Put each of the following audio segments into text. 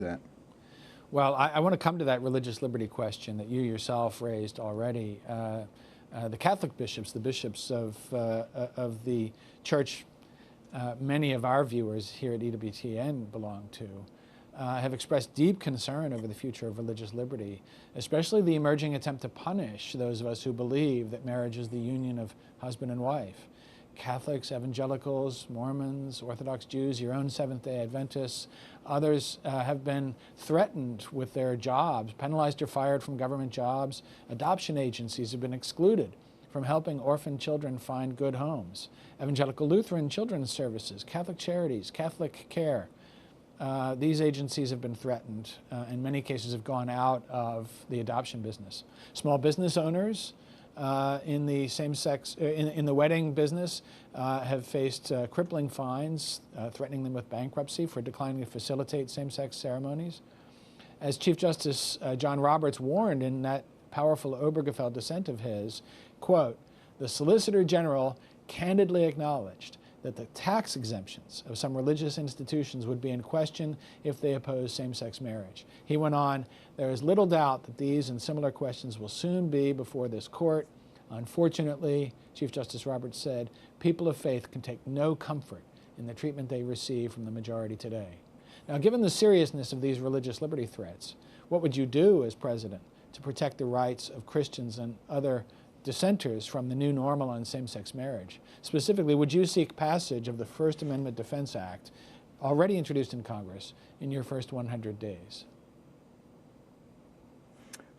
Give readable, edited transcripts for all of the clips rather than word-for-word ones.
that? Well, I want to come to that religious liberty question that you yourself raised already. The Catholic bishops, the bishops of the church many of our viewers here at EWTN belong to, have expressed deep concern over the future of religious liberty, especially the emerging attempt to punish those of us who believe that marriage is the union of husband and wife. Catholics, evangelicals, Mormons, Orthodox Jews, your own Seventh-day Adventists, others have been threatened with their jobs, penalized or fired from government jobs. Adoption agencies have been excluded from helping orphan children find good homes. Evangelical Lutheran Children's Services, Catholic Charities, Catholic Care, these agencies have been threatened, in many cases have gone out of the adoption business. Small business owners in the same-sex, in the wedding business have faced crippling fines, threatening them with bankruptcy for declining to facilitate same-sex ceremonies. As Chief Justice John Roberts warned in that powerful Obergefell dissent of his, quote, "The Solicitor General candidly acknowledged that the tax exemptions of some religious institutions would be in question if they oppose same-sex marriage." He went on, "There is little doubt that these and similar questions will soon be before this court. Unfortunately," Chief Justice Roberts said, "people of faith can take no comfort in the treatment they receive from the majority today." Now, given the seriousness of these religious liberty threats, what would you do as president to protect the rights of Christians and other dissenters from the new normal on same-sex marriage? Specifically, would you seek passage of the First Amendment Defense Act, already introduced in Congress, in your first 100 days?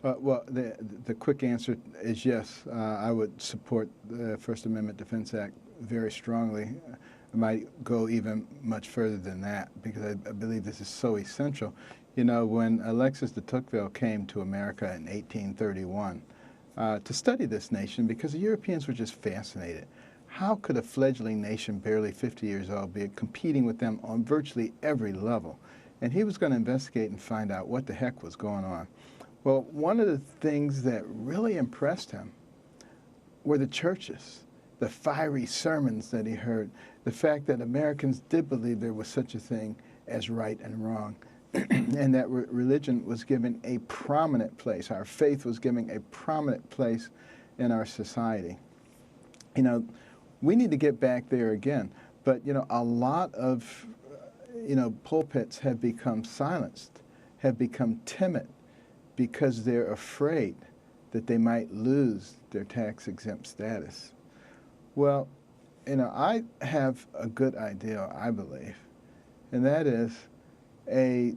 Well, the quick answer is yes. I would support the First Amendment Defense Act very strongly. I might go even much further than that because I believe this is so essential. You know, when Alexis de Tocqueville came to America in 1831 to study this nation, because the Europeans were just fascinated. How could a fledgling nation barely 50 years old be competing with them on virtually every level? And he was going to investigate and find out what the heck was going on. Well, one of the things that really impressed him were the churches, the fiery sermons that he heard, the fact that Americans did believe there was such a thing as right and wrong, and that religion was given a prominent place. Our faith was given a prominent place in our society. You know, we need to get back there again. But, you know, a lot of, pulpits have become silenced, have become timid because they're afraid that they might lose their tax-exempt status. Well, I have a good idea, I believe, and that is a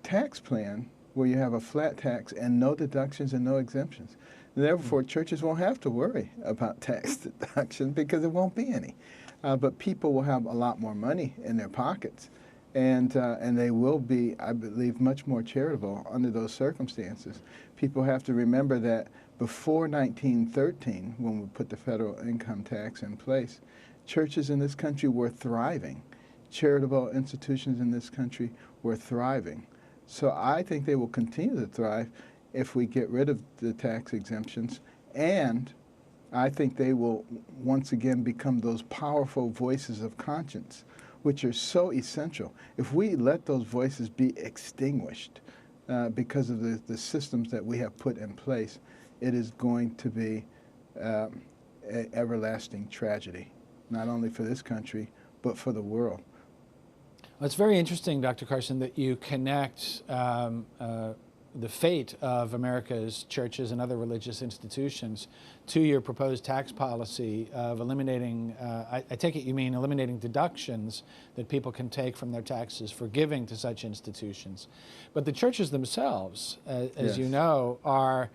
tax plan where you have a flat tax and no deductions and no exemptions. Therefore, churches won't have to worry about tax deductions because there won't be any. But people will have a lot more money in their pockets, and they will be, I believe, much more charitable under those circumstances. People have to remember that before 1913, when we put the federal income tax in place, churches in this country were thriving. Charitable institutions in this country were thriving. So I think they will continue to thrive if we get rid of the tax exemptions, and I think they will once again become those powerful voices of conscience, which are so essential. If we let those voices be extinguished because of the systems that we have put in place, it is going to be an everlasting tragedy, not only for this country, but for the world. Well, it's very interesting, Dr. Carson, that you connect the fate of America's churches and other religious institutions to your proposed tax policy of eliminating, I take it you mean eliminating deductions that people can take from their taxes for giving to such institutions. But the churches themselves, as Yes. you know, are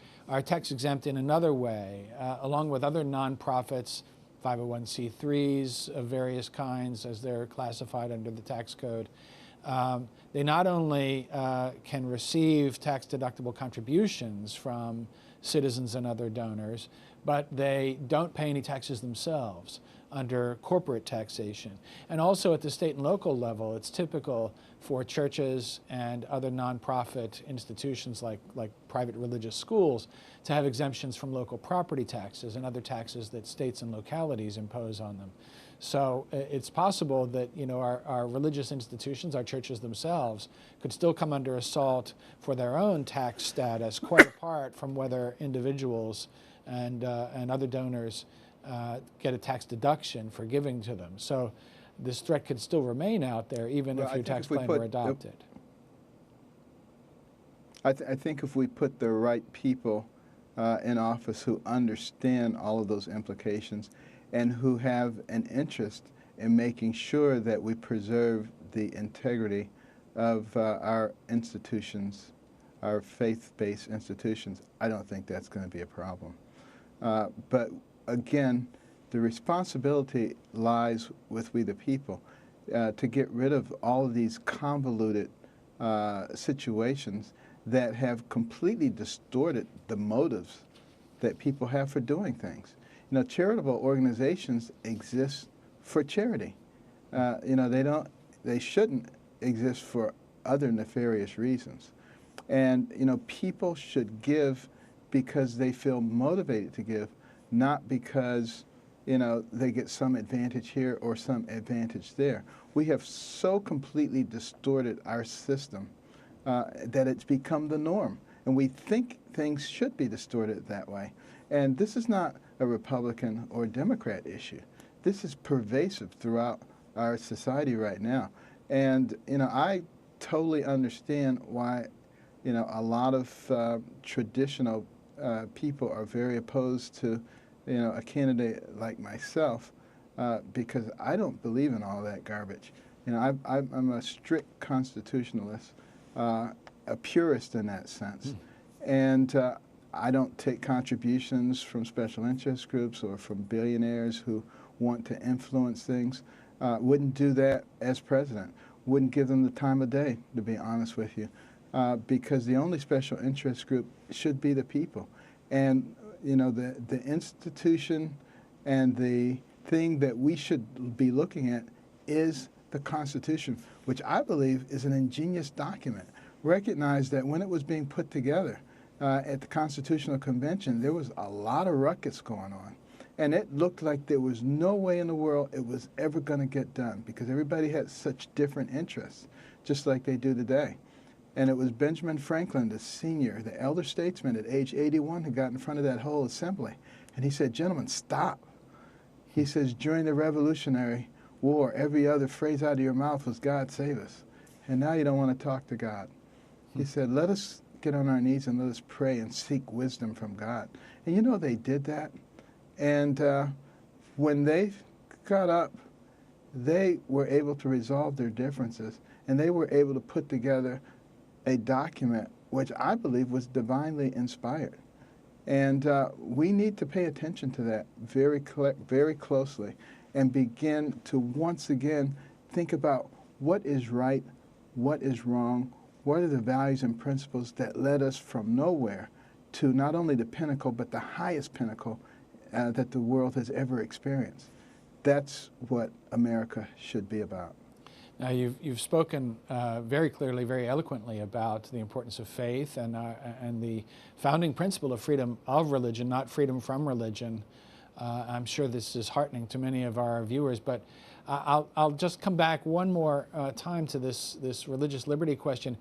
tax exempt in another way, along with other nonprofits, 501c3s of various kinds as they're classified under the tax code. They not only can receive tax-deductible contributions from citizens and other donors, but they don't pay any taxes themselves under corporate taxation. And also at the state and local level, it's typical for churches and other nonprofit institutions like private religious schools to have exemptions from local property taxes and other taxes that states and localities impose on them. So it's possible that, you know, our religious institutions, our churches themselves, could still come under assault for their own tax status, quite apart from whether individuals and other donors get a tax deduction for giving to them. So this threat could still remain out there, even if your tax plan were adopted. I think if we put the right people in office who understand all of those implications and who have an interest in making sure that we preserve the integrity of our institutions, our faith-based institutions, I don't think that's going to be a problem. But again, the responsibility lies with we the people to get rid of all of these convoluted situations that have completely distorted the motives that people have for doing things. You know, charitable organizations exist for charity. You know, they shouldn't exist for other nefarious reasons. And, you know, people should give because they feel motivated to give, not because, you know, they get some advantage here or some advantage there. We have so completely distorted our system that it's become the norm. And we think things should be distorted that way. And this is not a Republican or Democrat issue. This is pervasive throughout our society right now. And, you know, I totally understand why, you know, a lot of traditional people are very opposed to, you know, a candidate like myself because I don't believe in all that garbage. You know, I'm a strict constitutionalist, a purist in that sense. And I don't take contributions from special interest groups or from billionaires who want to influence things. Wouldn't do that as president. Wouldn't give them the time of day, to be honest with you, because the only special interest group should be the people. And, you know, the institution and the thing that we should be looking at is the Constitution, which I believe is an ingenious document. Recognize that when it was being put together at the Constitutional Convention, there was a lot of ruckus going on. And it looked like there was no way in the world it was ever going to get done because everybody had such different interests, just like they do today. And it was Benjamin Franklin, the senior, the elder statesman at age 81, who got in front of that whole assembly. And he said, "Gentlemen, stop." He says, during the Revolutionary War, every other phrase out of your mouth was, "God save us." And now you don't want to talk to God. He said, let us get on our knees and let us pray and seek wisdom from God. And you know, they did that. And when they got up, they were able to resolve their differences, and they were able to put together a document which I believe was divinely inspired. And we need to pay attention to that very closely and begin to once again think about what is right, what is wrong, what are the values and principles that led us from nowhere to not only the pinnacle, but the highest pinnacle that the world has ever experienced. That's what America should be about. Now, you've spoken very clearly, very eloquently about the importance of faith and the founding principle of freedom of religion, not freedom from religion. I'm sure this is heartening to many of our viewers, but I'll just come back one more time to this religious liberty question.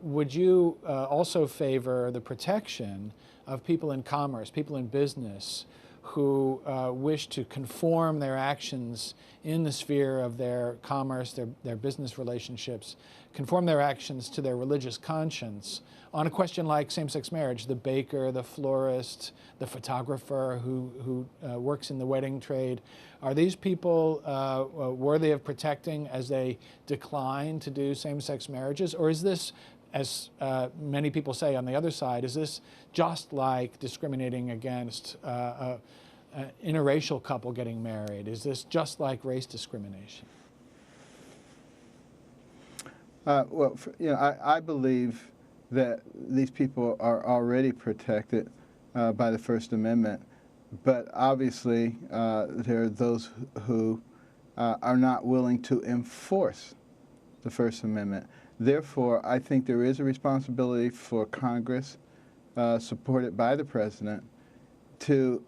Would you also favor the protection of people in commerce, people in business, who wish to conform their actions in the sphere of their commerce, their business relationships, conform their actions to their religious conscience on a question like same-sex marriage? The baker, the florist, the photographer who works in the wedding trade, are these people worthy of protecting as they decline to do same-sex marriages? Or is this, as many people say on the other side, is this just like discriminating against an interracial couple getting married? Is this just like race discrimination? Well, you know, I believe that these people are already protected by the First Amendment, but obviously there are those who are not willing to enforce the First Amendment. Therefore, I think there is a responsibility for Congress, supported by the President, to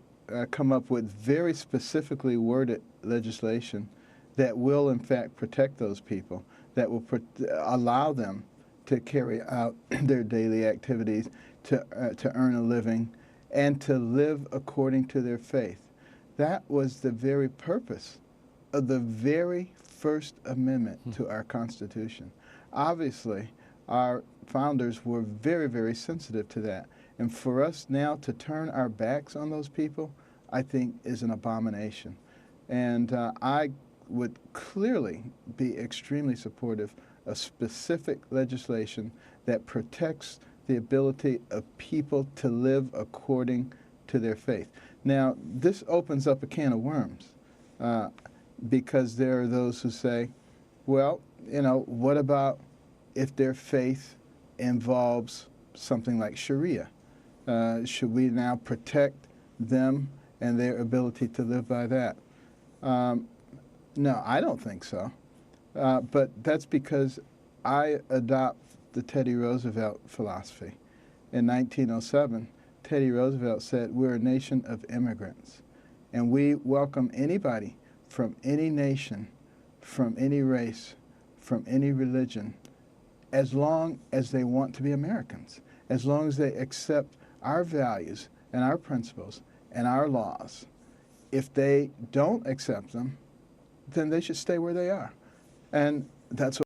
come up with very specifically worded legislation that will, in fact, protect those people, that will allow them to carry out their daily activities, to earn a living, and to live according to their faith. That was the very purpose of the very First Amendment to our Constitution. Obviously, our founders were very, very sensitive to that. And for us now to turn our backs on those people, I think is an abomination. And I would clearly be extremely supportive of specific legislation that protects the ability of people to live according to their faith. Now, this opens up a can of worms because there are those who say, well, what about if their faith involves something like Sharia? Should we now protect them and their ability to live by that? No, I don't think so. But that's because I adopt the Teddy Roosevelt philosophy. In 1907, Teddy Roosevelt said, we're a nation of immigrants, and we welcome anybody from any nation, from any race, from any religion, as long as they want to be Americans, as long as they accept our values and our principles and our laws. If they don't accept them, then they should stay where they are. And that's what